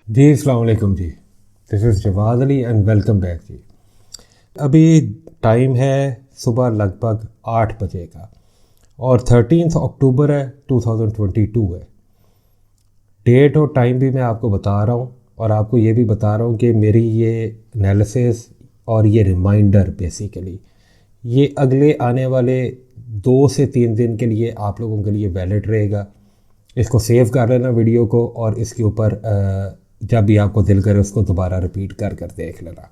जी अस्सलाम वालेकुम जी। This is Jawad Ali and welcome back जी। अभी टाइम है सुबह लगभग 8 बजे का और 13 अक्टूबर है, 2022 है। डेट और टाइम भी मैं आपको बता रहा हूँ और आपको ये भी बता रहा हूँ कि मेरी ये एनालिसिस और ये रिमाइंडर बेसिकली ये अगले आने वाले 2 से 3 दिन के लिए आप लोगों के लिए वैलिड रहेगा। इसको सेव कर लेना वीडियो को और इसके ऊपर जब भी आपको दिल करे उसको दोबारा रिपीट कर कर देख लेना।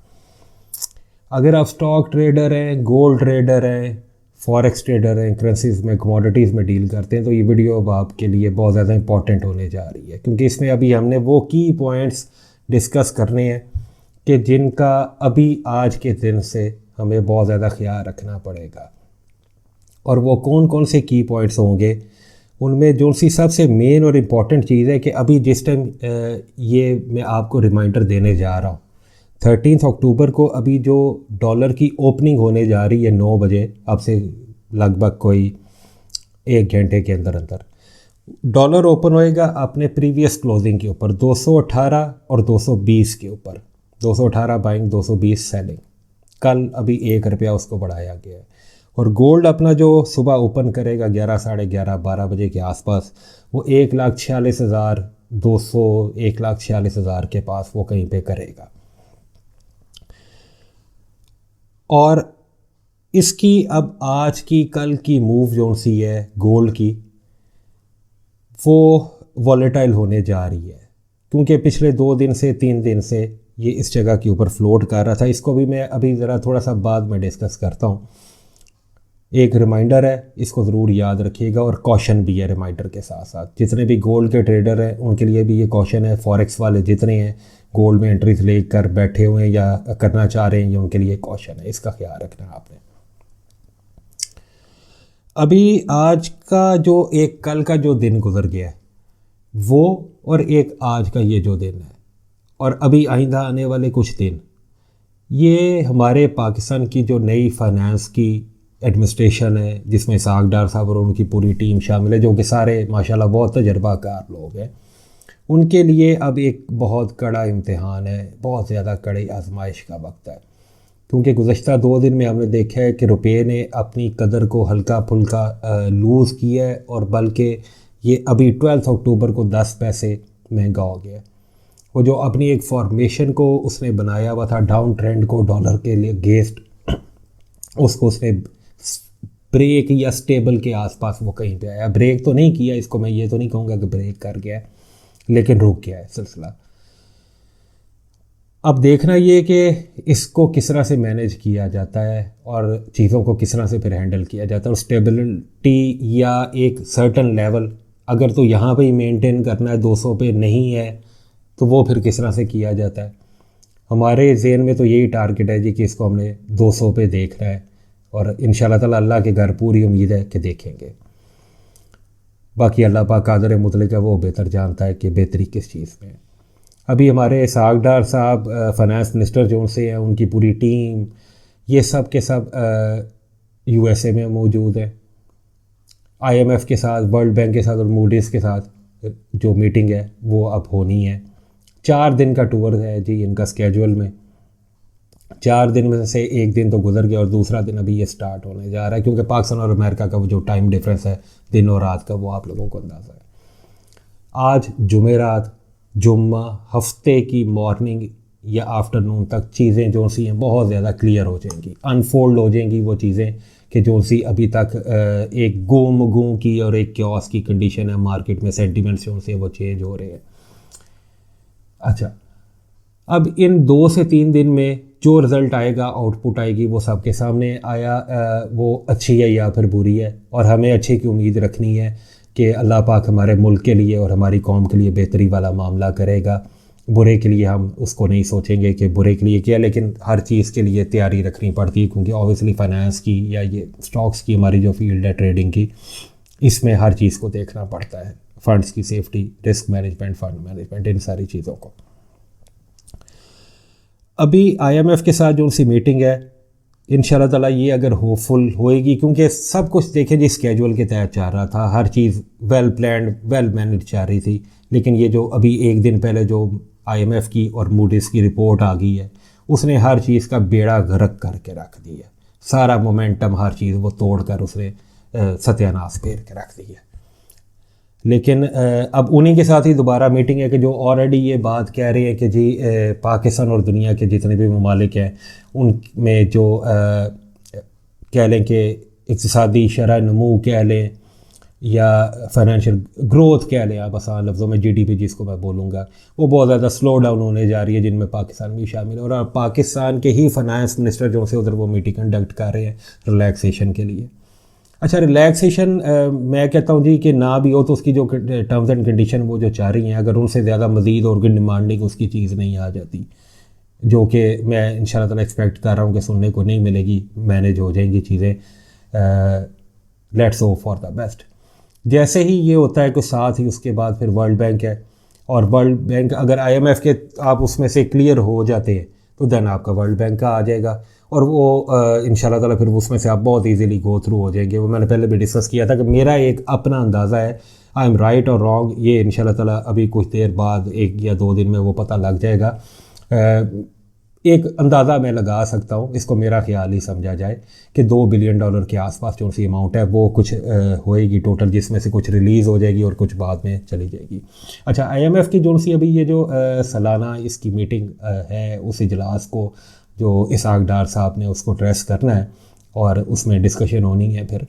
अगर आप स्टॉक ट्रेडर हैं, गोल्ड ट्रेडर हैं, फॉरेक्स ट्रेडर हैं, करेंसीज में, कमोडिटीज़ में डील करते हैं तो ये वीडियो अब आपके लिए बहुत ज़्यादा इंपॉर्टेंट होने जा रही है, क्योंकि इसमें अभी हमने वो की पॉइंट्स डिस्कस करने हैं कि जिनका अभी आज के दिन से हमें बहुत ज़्यादा ख्याल रखना पड़ेगा। और वो कौन कौन से की पॉइंट्स होंगे, उनमें जो सी सबसे मेन और इम्पॉर्टेंट चीज़ है कि अभी जिस टाइम ये मैं आपको रिमाइंडर देने जा रहा हूँ 13 अक्टूबर को, अभी जो डॉलर की ओपनिंग होने जा रही है 9 बजे, अब से लगभग कोई 1 घंटे के अंदर अंदर डॉलर ओपन होएगा अपने प्रीवियस क्लोजिंग के ऊपर 218 और 220 के ऊपर। 218 बाइंग, 220 सेलिंग। कल अभी 1 रुपया उसको बढ़ाया गया है। और गोल्ड अपना जो सुबह ओपन करेगा 11, साढ़े 11, 12 बजे के आसपास, वो 1,46,200, 1,46,000 के पास वो कहीं पे करेगा। और इसकी अब आज की कल की मूव जो सी है गोल्ड की, वो वॉलेटाइल होने जा रही है, क्योंकि पिछले 2 दिन से 3 दिन से ये इस जगह के ऊपर फ्लोट कर रहा था। इसको भी मैं अभी ज़रा थोड़ा सा बाद में डिस्कस करता हूँ। एक रिमाइंडर है, इसको ज़रूर याद रखिएगा, और कॉशन भी है रिमाइंडर के साथ साथ। जितने भी गोल्ड के ट्रेडर हैं उनके लिए भी ये कॉशन है। फॉरेक्स वाले जितने हैं गोल्ड में एंट्रीज लेकर बैठे हुए हैं या करना चाह रहे हैं, ये उनके लिए कॉशन है, इसका ख्याल रखना आपने। अभी आज का जो एक कल का जो दिन गुजर गया है वो, और एक आज का ये जो दिन है, और अभी आइंदा आने वाले कुछ दिन, ये हमारे पाकिस्तान की जो नई फाइनेंस की एडमिनिस्ट्रेशन है, जिसमें इसाक डार साहब और उनकी पूरी टीम शामिल है, जो कि सारे माशाल्लाह बहुत तजर्बाकार लोग हैं, उनके लिए अब एक बहुत कड़ा इम्तिहान है, बहुत ज़्यादा कड़ी आजमाइश का वक्त है। क्योंकि गुज़श्ता 2 दिन में हमने देखा है कि रुपये ने अपनी कदर को हल्का फुल्का लूज़ किया है, और बल्कि ये अभी 12 अक्टूबर को 10 पैसे महंगा हो गया। वो जो अपनी एक फॉर्मेशन को उसने बनाया हुआ था डाउन ट्रेंड को डॉलर के लिए अगेंस्ट, उसको उसने ब्रेक या स्टेबल के आसपास वो कहीं पे आया। ब्रेक तो नहीं किया, इसको मैं ये तो नहीं कहूँगा कि ब्रेक कर गया है, लेकिन रुक गया है सिलसिला। अब देखना ये कि इसको किस तरह से मैनेज किया जाता है और चीज़ों को किस तरह से फिर हैंडल किया जाता है, और स्टेबिलिटी या एक सर्टन लेवल अगर तो यहाँ पे ही मेंटेन करना है, 200 पे नहीं है, तो वो फिर किस तरह से किया जाता है। हमारे ज़हन में तो यही टारगेट है जी कि इसको हमने 200 पे देखना है, और इंशाल्लाह ताला अल्लाह के घर पूरी उम्मीद है कि देखेंगे। बाकी अल्लाह पाक कादर मुतलक है, वो बेहतर जानता है कि बेहतरी किस चीज़ में है। अभी हमारे इसाक डार साहब फाइनेंस मिनिस्टर जो से हैं, उनकी पूरी टीम, ये सब के सब यूएसए में मौजूद है। आईएमएफ के साथ, वर्ल्ड बैंक के साथ और मूडीज़ के साथ जो मीटिंग है वो अब होनी है। 4 दिन का टूर है जी इनका स्केजुअल में। 4 दिन में से एक दिन तो गुजर गया और दूसरा दिन अभी ये स्टार्ट होने जा रहा है, क्योंकि पाकिस्तान और अमेरिका का वो जो टाइम डिफरेंस है दिन और रात का, वो आप लोगों को अंदाज़ा है। आज जुमेरात, जुम्मा, हफ्ते की मॉर्निंग या आफ्टरनून तक चीज़ें जो सी हैं बहुत ज़्यादा क्लियर हो जाएंगी, अनफोल्ड हो जाएंगी वो चीज़ें कि जो सी अभी तक एक गुम गुम की और एक क्योस की कंडीशन है मार्केट में। सेंटिमेंट्स जो से वो चेंज हो रहे हैं। अच्छा, अब इन 2 से 3 दिन में जो रिज़ल्ट आएगा, आउटपुट आएगी, वो सबके सामने आया। वो अच्छी है या फिर बुरी है, और हमें अच्छे की उम्मीद रखनी है कि अल्लाह पाक हमारे मुल्क के लिए और हमारी कौम के लिए बेहतरी वाला मामला करेगा। बुरे के लिए हम उसको नहीं सोचेंगे कि बुरे के लिए क्या, लेकिन हर चीज़ के लिए तैयारी रखनी पड़ती है, क्योंकि ऑब्वियसली फाइनेंस की या ये स्टॉक्स की हमारी जो फील्ड है ट्रेडिंग की, इसमें हर चीज़ को देखना पड़ता है। फंड्स की safety, risk management, fund management, इन सारी चीज़ों को। अभी आईएमएफ के साथ जो सी मीटिंग है, इंशाल्लाह ताला ये अगर होपफुल होएगी, क्योंकि सब कुछ देखें जी स्केजुअल के तहत चल रहा था, हर चीज़ वेल प्लान्ड, वेल मैनेज जा रही थी। लेकिन ये जो अभी एक दिन पहले जो IMF की और मूडीज़ की रिपोर्ट आ गई है, उसने हर चीज़ का बेड़ा गर्क करके रख दिया। सारा मोमेंटम हर चीज़ वो तोड़ कर उसने सत्यानाश फेर के रख दिया। लेकिन अब उन्हीं के साथ ही दोबारा मीटिंग है कि जो ऑलरेडी ये बात कह रहे हैं कि जी पाकिस्तान और दुनिया के जितने भी ममालिक हैं उनमें जो कह लें कि इक़्तिसादी शरह नमू कह लें या फाइनेंशियल ग्रोथ कह लें, आप आसान लफ्ज़ों में GDP जिसको मैं बोलूँगा, वो बहुत ज़्यादा स्लो डाउन होने जा रही है, जिनमें पाकिस्तान भी शामिल है। और पाकिस्तान के ही फाइनेंस मिनिस्टर जो से उधर वो मीटिंग कंडक्ट कर रहे हैं रिलैक्सेशन के लिए। अच्छा, रिलैक्सेशन मैं कहता हूँ जी कि ना भी हो तो उसकी जो टर्म्स एंड कंडीशन वो जो चाह रही हैं, अगर उनसे ज़्यादा मज़ीद और कोई डिमांडिंग उसकी चीज़ नहीं आ जाती, जो कि मैं इंशाल्लाह ताला एक्सपेक्ट कर रहा हूँ कि सुनने को नहीं मिलेगी, मैनेज हो जाएंगी चीज़ें, let's hope for the best. जैसे ही ये होता है कि साथ ही उसके बाद फिर वर्ल्ड बैंक है, और वर्ल्ड बैंक अगर IMF के आप उसमें से क्लियर हो जाते हैं तो देन आपका वर्ल्ड बैंक का आ जाएगा, और वो इंशाल्लाह ताला फिर उसमें से आप बहुत इजीली गो थ्रू हो जाएंगे। वो मैंने पहले भी डिस्कस किया था कि मेरा एक अपना अंदाज़ा है, आई एम राइट और रॉन्ग, ये इंशाल्लाह ताला अभी कुछ देर बाद 1 या 2 दिन में वो पता लग जाएगा। एक अंदाज़ा मैं लगा सकता हूँ, इसको मेरा ख्याल ही समझा जाए कि $2 बिलियन के आसपास जो सी अमाउंट है वो कुछ होएगी टोटल, जिसमें से कुछ रिलीज़ हो जाएगी और कुछ बाद में चली जाएगी। अच्छा, IMF की जो सी अभी ये जो सालाना इसकी मीटिंग है, उस इजलास को जो इसहाक डार साहब ने उसको ड्रेस करना है और उसमें डिस्कशन होनी है। फिर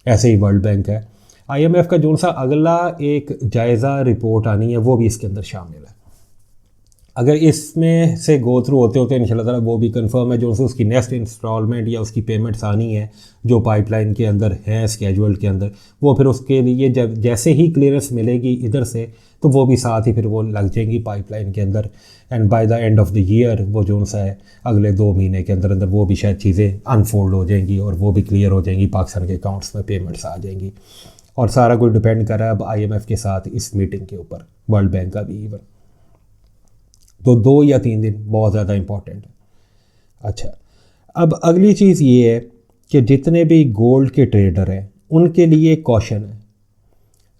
ऐसे ही वर्ल्ड बैंक है, IMF का जो सा अगला एक जायज़ा रिपोर्ट आनी है वो भी इसके अंदर शामिल है। अगर इसमें से गो थ्रू होते होते इंशाल्लाह ताला वो भी कंफर्म है, जो से उसकी नेक्स्ट इंस्टॉलमेंट या उसकी पेमेंट्स आनी है जो पाइपलाइन के अंदर है स्केजुअल के अंदर, वो फिर उसके लिए जब जैसे ही क्लियरेंस मिलेगी इधर से तो वो भी साथ ही फिर वो लग जाएंगी पाइपलाइन के अंदर, and by the end of the year वो जो सा है अगले 2 महीने के अंदर अंदर वो भी शायद चीज़ें अनफोल्ड हो जाएंगी और वो भी क्लियर हो जाएंगी, पाकिस्तान के अकाउंट्स में पेमेंट्स आ जाएंगी। और सारा कुछ डिपेंड कर रहा है अब IMF के साथ इस मीटिंग के ऊपर, वर्ल्ड बैंक का भी इवन। तो 2 या 3 दिन बहुत ज़्यादा इम्पॉर्टेंट है। अच्छा, अब अगली चीज़ ये है कि जितने भी गोल्ड के ट्रेडर हैं उनके लिए कॉशन है।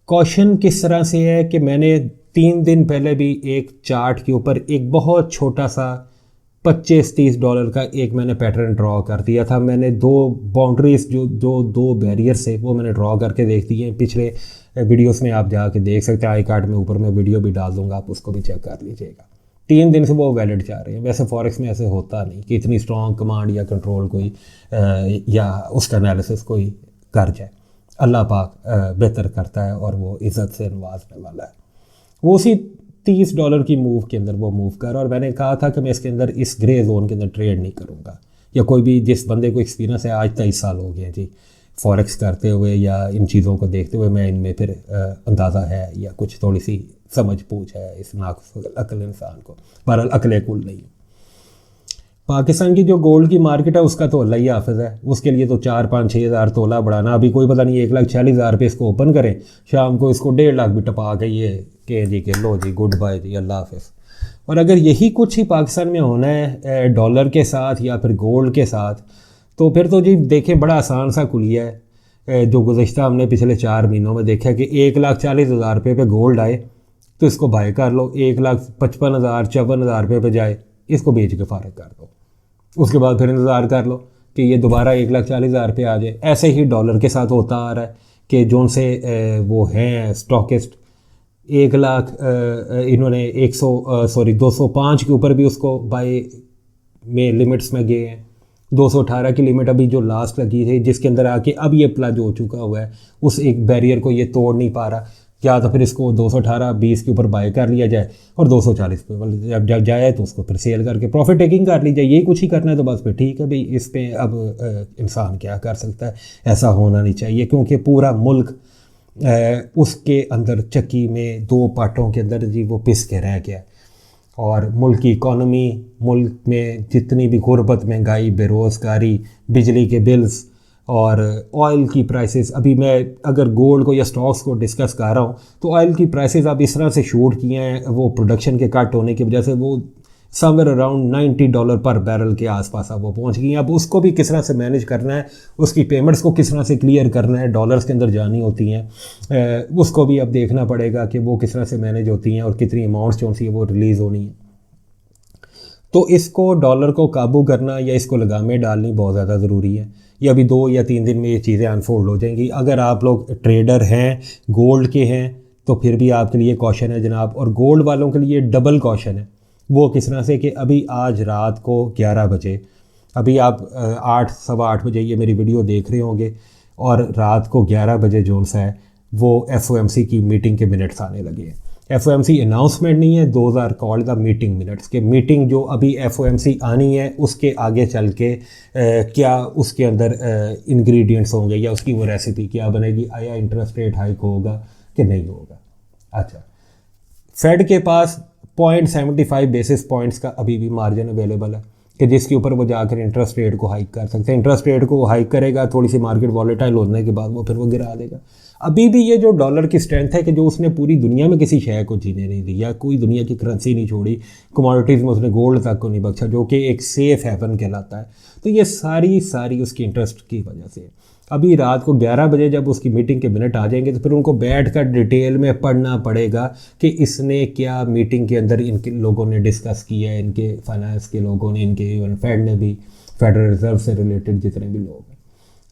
कॉशन किस तरह से है कि मैंने 3 दिन पहले भी एक चार्ट के ऊपर एक बहुत छोटा सा $25-30 का एक मैंने पैटर्न ड्रॉ कर दिया था। मैंने 2 बाउंड्रीज जो 2 बैरियर्स है वो मैंने ड्रॉ करके देख दिए हैं। पिछले वीडियोस में आप जाके देख सकते हैं, आई कार्ड में ऊपर मैं वीडियो भी डाल दूंगा, आप उसको भी चेक कर लीजिएगा। 3 दिन से वो वैलिड जा रहे हैं। वैसे फॉरेक्स में ऐसे होता नहीं कि इतनी स्ट्रॉन्ग कमांड या कंट्रोल कोई या उसका एनालिसिस कोई कर जाए। अल्लाह पाक बेहतर करता है और वो इज़्ज़त से नवाजने वाला है। वो उसी $30 की मूव के अंदर वो मूव कर, और मैंने कहा था कि मैं इसके अंदर इस ग्रे जोन के अंदर ट्रेड नहीं करूँगा, या कोई भी जिस बंदे को एक्सपीरियंस है, आज 23 साल हो गए हैं जी फॉरेक्स करते हुए या इन चीज़ों को देखते हुए, मैं इनमें फिर अंदाज़ा है या कुछ थोड़ी सी समझ पूछ है इस नाक़िस अक्ल इंसान को, बहरहाल अक्ल कुल नहीं। पाकिस्तान की जो गोल्ड की मार्केट है उसका तो अल्लाह ही हाफ़िज़ है, उसके लिए तो 4-5-6 हज़ार तोला बढ़ाना अभी कोई पता नहीं, 1,40,000 रुपये इसको ओपन करें, शाम को इसको 1.5 लाख भी टपा के ये के जी के लो जी गुड बाय जी अल्लाह हाफ़िज़। और अगर यही कुछ ही पाकिस्तान में होना है डॉलर के साथ या फिर गोल्ड के साथ, तो फिर तो जी देखें बड़ा आसान सा कुलिया है जो गुज़श्ता हमने पिछले 4 महीनों में देखा कि 1,40,000 रुपये पे गोल्ड आए तो इसको बाय कर लो, 1,55,000-54,000 रुपये पे जाए इसको बेच के फारग कर दो, उसके बाद फिर इंतज़ार कर लो कि ये दोबारा 1,40,000 रुपये आ जाए। ऐसे ही डॉलर के साथ होता आ रहा है कि जो से वो हैं स्टॉकिस्ट 1 लाख इन्होंने 205 के ऊपर भी उसको बाय में लिमिट्स में गए हैं। 218 की लिमिट अभी जो लास्ट लगी थी जिसके अंदर आके अब ये प्लज हो चुका हुआ है, उस एक बैरियर को ये तोड़ नहीं पा रहा, या तो फिर इसको 218-20 के ऊपर बाय कर लिया जाए और 240 पे जब जाए तो उसको फिर सेल करके प्रॉफिट टेकिंग कर ली जाए। यही कुछ ही करना है तो बस फिर ठीक है भाई, इस पे अब इंसान क्या कर सकता है। ऐसा होना नहीं चाहिए क्योंकि पूरा मुल्क उसके अंदर चक्की में 2 पार्टों के अंदर जी वो पिस के रह गया, और मुल्क की इकॉनमी, मुल्क में जितनी भी गुर्बत, महंगाई, बेरोज़गारी, बिजली के बिल्स और ऑयल की प्राइसेस, अभी मैं अगर गोल्ड को या स्टॉक्स को डिस्कस कर रहा हूँ तो ऑयल की प्राइसेस अब इस तरह से शूट किए हैं वो प्रोडक्शन के कट होने की वजह से, वो समवेयर अराउंड $90 पर बैरल के आसपास अब वो पहुंच गई। अब उसको भी किस तरह से मैनेज करना है, उसकी पेमेंट्स को किस तरह से क्लियर करना है, डॉलर्स के अंदर जानी होती हैं, उसको भी अब देखना पड़ेगा कि वो किस तरह से मैनेज होती हैं और कितनी अमाउंट्स जो सी है वो रिलीज़ होनी है। तो इसको डॉलर को काबू करना या इसको लगामें डालनी बहुत ज़्यादा ज़रूरी है। ये अभी 2 या 3 दिन में ये चीज़ें अनफोल्ड हो जाएंगी। अगर आप लोग ट्रेडर हैं, गोल्ड के हैं, तो फिर भी आपके लिए कॉशन है जनाब। और गोल्ड वालों के लिए डबल कॉशन है। वो किस तरह से कि अभी आज रात को 11 बजे, अभी आप 8 सवा 8 बजे ये मेरी वीडियो देख रहे होंगे, और रात को 11 बजे जोन सा है वो FOMC की मीटिंग के मिनट्स आने लगे हैं। FOMC अनाउंसमेंट नहीं है, those are called the meeting minutes के। मीटिंग जो अभी FOMC आनी है उसके आगे चल के क्या उसके अंदर इंग्रेडिएंट्स होंगे या उसकी वो रेसिपी क्या बनेगी, आया इंटरेस्ट रेट हाइक होगा कि नहीं होगा। अच्छा, फेड के पास 0.75 बेसिस पॉइंट्स का अभी भी मार्जिन अवेलेबल है कि जिसके ऊपर वो जाकर इंटरेस्ट रेट को हाइक कर सकते हैं। इंटरेस्ट रेट को वो हाइक करेगा, थोड़ी सी मार्केट वॉलेटाइल होने के बाद वो फिर वो गिरा देगा। अभी भी ये जो डॉलर की स्ट्रेंथ है कि जो उसने पूरी दुनिया में किसी शय को जीने नहीं दी या कोई दुनिया की करेंसी नहीं छोड़ी, कमोडिटीज़ में उसने गोल्ड तक को नहीं बख्शा, जो कि एक सेफ हेवन कहलाता है। तो ये सारी उसकी इंटरेस्ट की वजह से। अभी रात को 11 बजे जब उसकी मीटिंग के मिनट आ जाएंगे तो फिर उनको बैठकर डिटेल में पढ़ना पड़ेगा कि इसने क्या मीटिंग के अंदर इनके लोगों ने डिस्कस किया है, इनके फाइनेंस के लोगों ने, इनके इवन फेड ने भी, फेडरल रिजर्व से रिलेटेड जितने भी लोग हैं,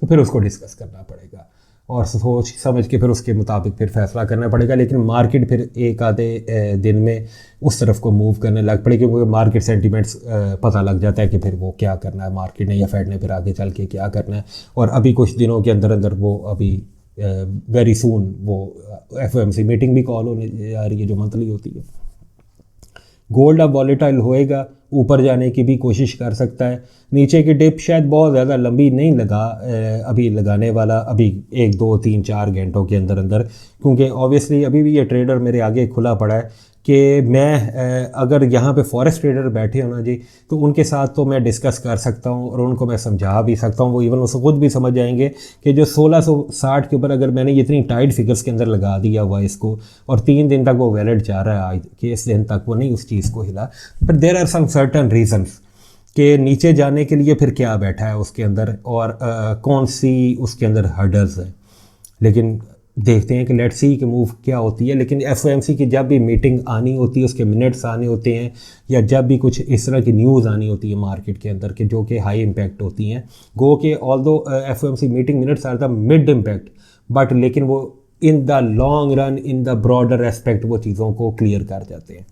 तो फिर उसको डिस्कस करना पड़ेगा और सोच समझ के फिर उसके मुताबिक फिर फैसला करना पड़ेगा। लेकिन मार्केट फिर एक आधे दिन में उस तरफ को मूव करने लग पड़े, क्योंकि मार्केट सेंटिमेंट्स पता लग जाता है कि फिर वो क्या करना है मार्केट ने या फेड ने फिर आगे चल के क्या करना है। और अभी कुछ दिनों के अंदर अंदर वो अभी वेरी सून वो FOMC मीटिंग भी कॉल होने जा रही है जो मंथली होती है। गोल्ड अब वॉलेटाइल होएगा, ऊपर जाने की भी कोशिश कर सकता है। नीचे की डिप शायद बहुत ज़्यादा लंबी नहीं अभी लगाने वाला, अभी 1 2 3 4 घंटों के अंदर अंदर, क्योंकि ऑब्वियसली अभी भी ये ट्रेडर मेरे आगे खुला पड़ा है कि मैं अगर यहाँ पे फॉरेक्स ट्रेडर बैठे हो ना जी, तो उनके साथ तो मैं डिस्कस कर सकता हूँ और उनको मैं समझा भी सकता हूँ। वो इवन उसको खुद भी समझ जाएंगे कि जो 1660 के ऊपर अगर मैंने इतनी टाइट फिगर्स के अंदर लगा दिया हुआ इसको, और 3 दिन तक वो वैलिड जा रहा है आज कि इस दिन तक वो नहीं उस चीज़ को हिला, but there are some certain reasons कि नीचे जाने के लिए फिर क्या बैठा है उसके अंदर और कौन सी उसके अंदर हर्डल्स हैं। लेकिन देखते हैं कि लेट्स सी कि मूव क्या होती है। लेकिन FOMC की जब भी मीटिंग आनी होती है, उसके मिनट्स आने होते हैं, या जब भी कुछ इस तरह की न्यूज़ आनी होती है मार्केट के अंदर के जो कि हाई इम्पैक्ट होती हैं, गो के although FOMC meeting minutes are the mid impact, but लेकिन वो in the long run, in the broader aspect वो चीज़ों को क्लियर कर जाते हैं।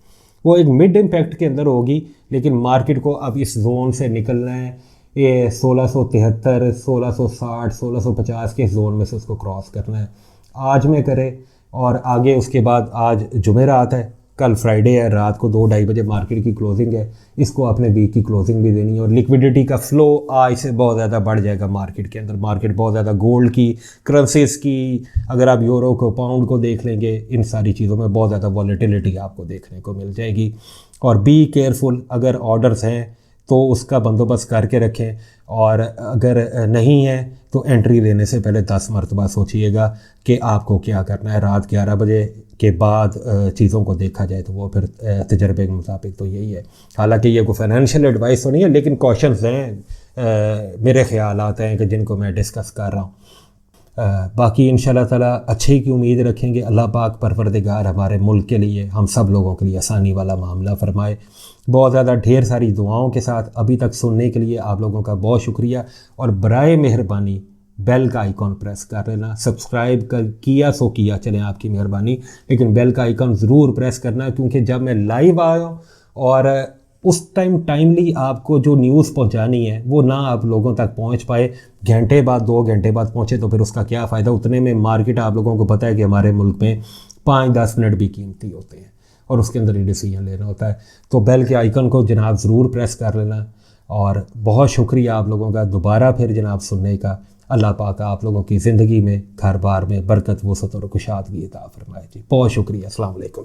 वो एक मिड इम्पैक्ट के अंदर होगी, लेकिन मार्केट को अब इस जोन से निकलना है। ये 1673, 1660, 1650 के जोन में से उसको क्रॉस करना है। आज में करे और आगे उसके बाद आज जुमेरात है, कल फ्राइडे है, रात को 2 ढाई बजे मार्केट की क्लोजिंग है। इसको अपने वीक की क्लोजिंग भी देनी है और लिक्विडिटी का फ्लो आज से बहुत ज़्यादा बढ़ जाएगा मार्केट के अंदर। मार्केट बहुत ज़्यादा गोल्ड की, करेंसीज की, अगर आप यूरो को, पाउंड को देख लेंगे, इन सारी चीज़ों में बहुत ज़्यादा वॉलेटिलिटी आपको देखने को मिल जाएगी। और बी केयरफुल, अगर ऑर्डर्स हैं तो उसका बंदोबस्त करके रखें, और अगर नहीं है तो एंट्री लेने से पहले 10 मरतबा सोचिएगा कि आपको क्या करना है। रात 11 बजे के बाद चीज़ों को देखा जाए तो वो फिर तजर्बे के मुताबिक तो यही है। हालांकि ये कोई फाइनेंशियल एडवाइस तो नहीं है, लेकिन कॉशंस हैं, मेरे ख्यालात हैं कि जिनको मैं डिस्कस कर रहा हूँ। बाकी इंशाल्लाह ताला अच्छे की उम्मीद रखेंगे। अल्लाह पाक परवरदिगार हमारे मुल्क के लिए, हम सब लोगों के लिए आसानी वाला मामला फरमाए। बहुत ज़्यादा ढेर सारी दुआओं के साथ अभी तक सुनने के लिए आप लोगों का बहुत शुक्रिया। और बराए मेहरबानी बेल का आइकॉन प्रेस कर लेना। सब्सक्राइब किया सो किया, चलें आपकी मेहरबानी, लेकिन बेल का आइकॉन ज़रूर प्रेस करना, क्योंकि जब मैं लाइव आया और उस टाइम टाइमली आपको जो न्यूज़ पहुंचानी है वो ना आप लोगों तक पहुंच पाए, घंटे बाद 2 घंटे बाद पहुंचे, तो फिर उसका क्या फ़ायदा। उतने में मार्केट, आप लोगों को पता है कि हमारे मुल्क में 5-10 मिनट भी कीमती होते हैं और उसके अंदर ही डिसीजन लेना होता है। तो बेल के आइकन को जनाब ज़रूर प्रेस कर लेना। और बहुत शुक्रिया आप लोगों का दोबारा फिर जनाब सुनने का। अल्लाह पाक आप लोगों की ज़िंदगी में, घर बार में बरकत, वसअत और कुशादगी अता फरमाए जी। बहुत शुक्रिया। अस्सलाम वालेकुम।